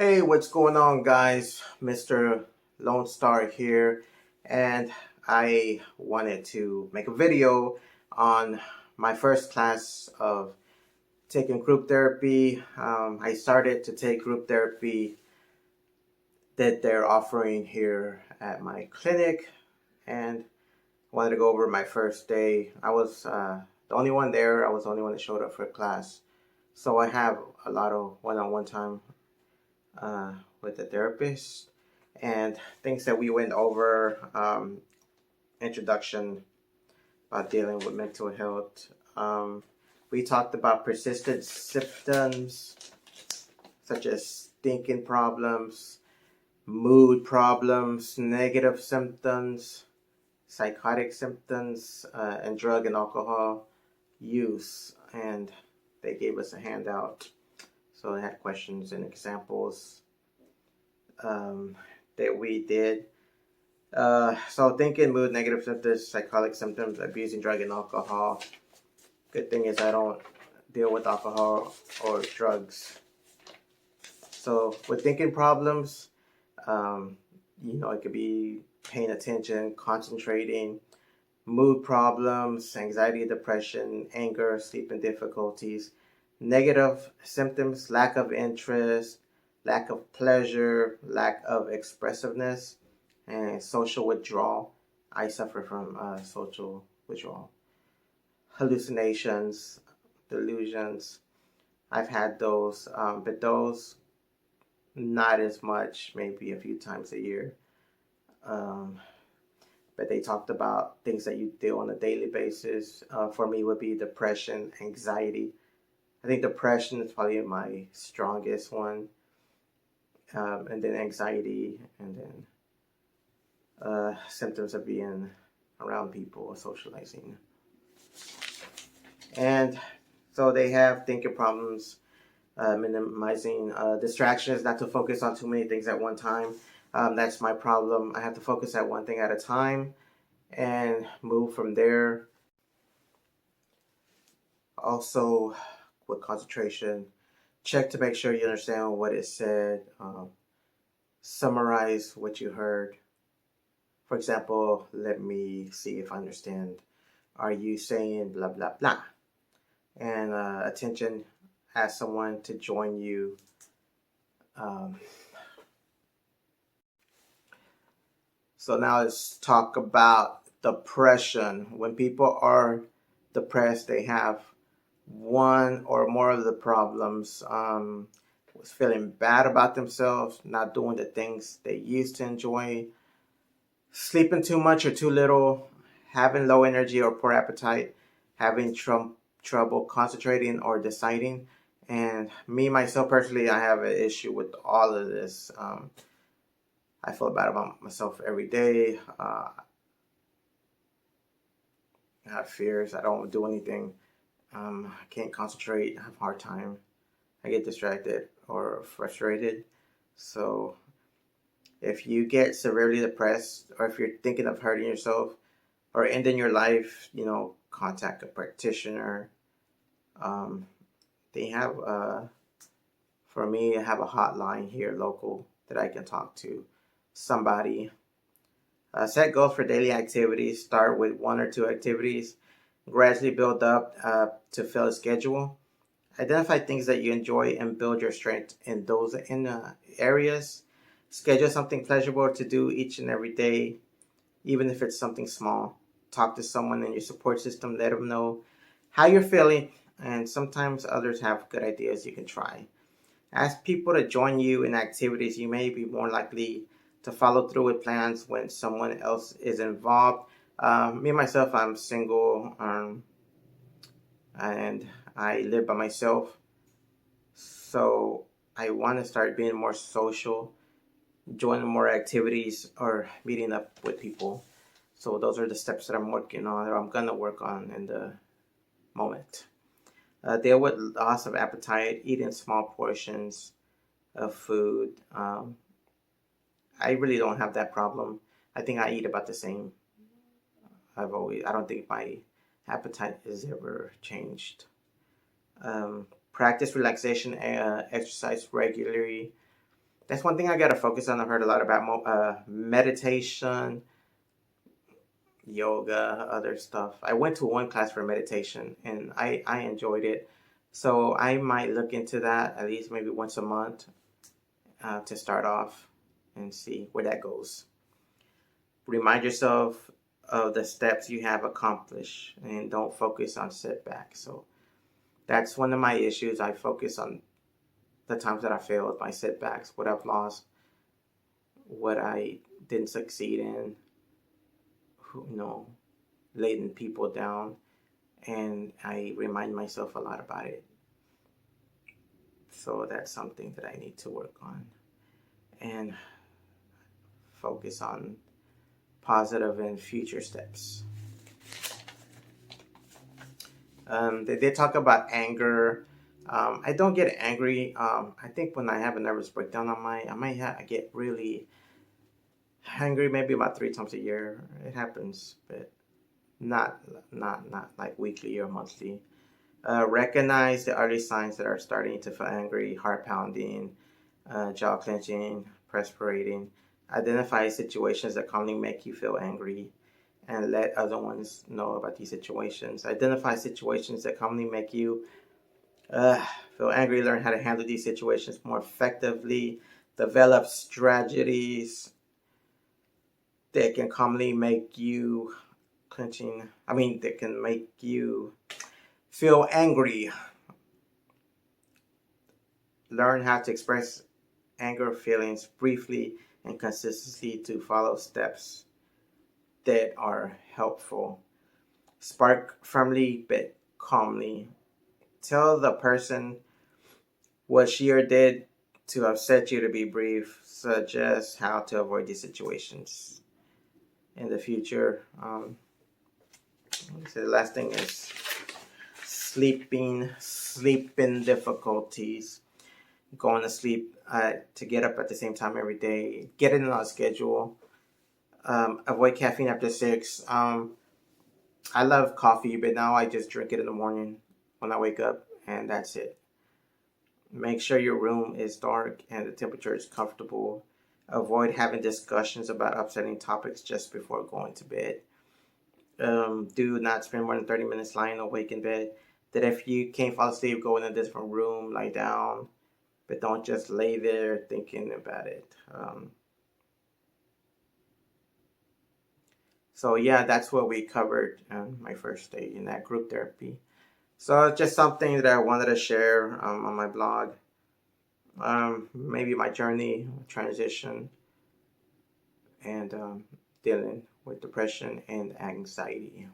Hey, what's going on, guys? Mr. Lone Star here, and I wanted to make a video on my first class of taking group therapy. I started to take group therapy that they're offering here at my clinic, and wanted to go over my first day. I was the only one there. I was the only one that showed up for class, so I have a lot of one-on-one time uh, with the therapist and things that we went over, introduction about dealing with mental health. We talked about persistent symptoms such as thinking problems, mood problems, negative symptoms, psychotic symptoms, and drug and alcohol use. And they gave us a handout. So they had questions and examples um, that we did. So thinking, mood, negative symptoms, psychotic symptoms, abusing drug and alcohol. Good thing is I don't deal with alcohol or drugs. So with thinking problems, um, it could be paying attention, concentrating, mood problems, anxiety, depression, anger, sleeping difficulties, negative symptoms, lack of interest, lack of pleasure, lack of expressiveness, and social withdrawal. I suffer from social withdrawal. Hallucinations, delusions. I've had those, but those not as much, maybe a few times a year. Um, but they talked about things that you deal on a daily basis. For me, would be depression, anxiety. I think depression is probably my strongest one, and then anxiety, and then symptoms of being around people or socializing. And so they have thinking problems, minimizing distractions, not to focus on too many things at one time. That's my problem. I have to focus at one thing at a time and move from there. Also, with concentration, check to make sure you understand what it said. Summarize what you heard. For example, let me see if I understand. Are you saying blah, blah, blah? And attention, ask someone to join you. Um, so now let's talk about depression. When people are depressed, they have one or more of the problems. Was feeling bad about themselves, not doing the things they used to enjoy, sleeping too much or too little, having low energy or poor appetite, having trouble concentrating or deciding. And me, myself personally, I have an issue with all of this. I feel bad about myself every day. I have fears. I don't do anything. I can't concentrate. I have a hard time. I get distracted or frustrated. So if you get severely depressed or if you're thinking of hurting yourself or ending your life, contact a practitioner. Um, they have, for me, I have a hotline here local that I can talk to somebody. Set goals for daily activities. Start with one or two activities. Gradually build up to fill a schedule. Identify things that you enjoy and build your strength in those areas. Schedule something pleasurable to do each and every day, even if it's something small. Talk to someone in your support system, let them know how you're feeling, and sometimes others have good ideas you can try. Ask people to join you in activities. You may be more likely to follow through with plans when someone else is involved. Me, myself, I'm single, and I live by myself. So I want to start being more social, joining more activities, or meeting up with people. So those are the steps that I'm working on, or I'm gonna work on in the moment. Deal with loss of appetite, eating small portions of food. I really don't have that problem. I think I eat about the same. I don't think my appetite has ever changed. Practice relaxation, exercise regularly. That's one thing I got to focus on. I've heard a lot about meditation, yoga, other stuff. I went to one class for meditation and I enjoyed it. So I might look into that at least maybe once a month to start off and see where that goes. Remind yourself of the steps you have accomplished and don't focus on setbacks. So that's one of my issues. I focus on the times that I failed, my setbacks, what I've lost, what I didn't succeed in, letting people down, and I remind myself a lot about it. So that's something that I need to work on and focus on positive and future steps. They did talk about anger. I don't get angry. I think when I have a nervous breakdown, I get really angry maybe about 3 times a year. It happens, but not like weekly or monthly. Recognize the early signs that are starting to feel angry: heart pounding, jaw clenching, perspiring. Identify situations that commonly make you feel angry and let other ones know about these situations. Identify situations that commonly make you feel angry. Learn how to handle these situations more effectively. Develop strategies that can commonly make you that can make you feel angry. Learn how to express anger feelings briefly and consistently to follow steps that are helpful. Spark firmly but calmly. Tell the person what she or did to upset you to be brief. Suggest how to avoid these situations in the future. So the last thing is sleeping difficulties. Going to sleep to get up at the same time every day. Get it on a schedule. Avoid caffeine after 6. I love coffee, but now I just drink it in the morning when I wake up, and that's it. Make sure your room is dark and the temperature is comfortable. Avoid having discussions about upsetting topics just before going to bed. Do not spend more than 30 minutes lying awake in bed. That if you can't fall asleep, go in a different room, lie down, but don't just lay there thinking about it. So yeah, that's what we covered on my first day in that group therapy. So it's just something that I wanted to share on my blog. Maybe my journey, transition, and dealing with depression and anxiety.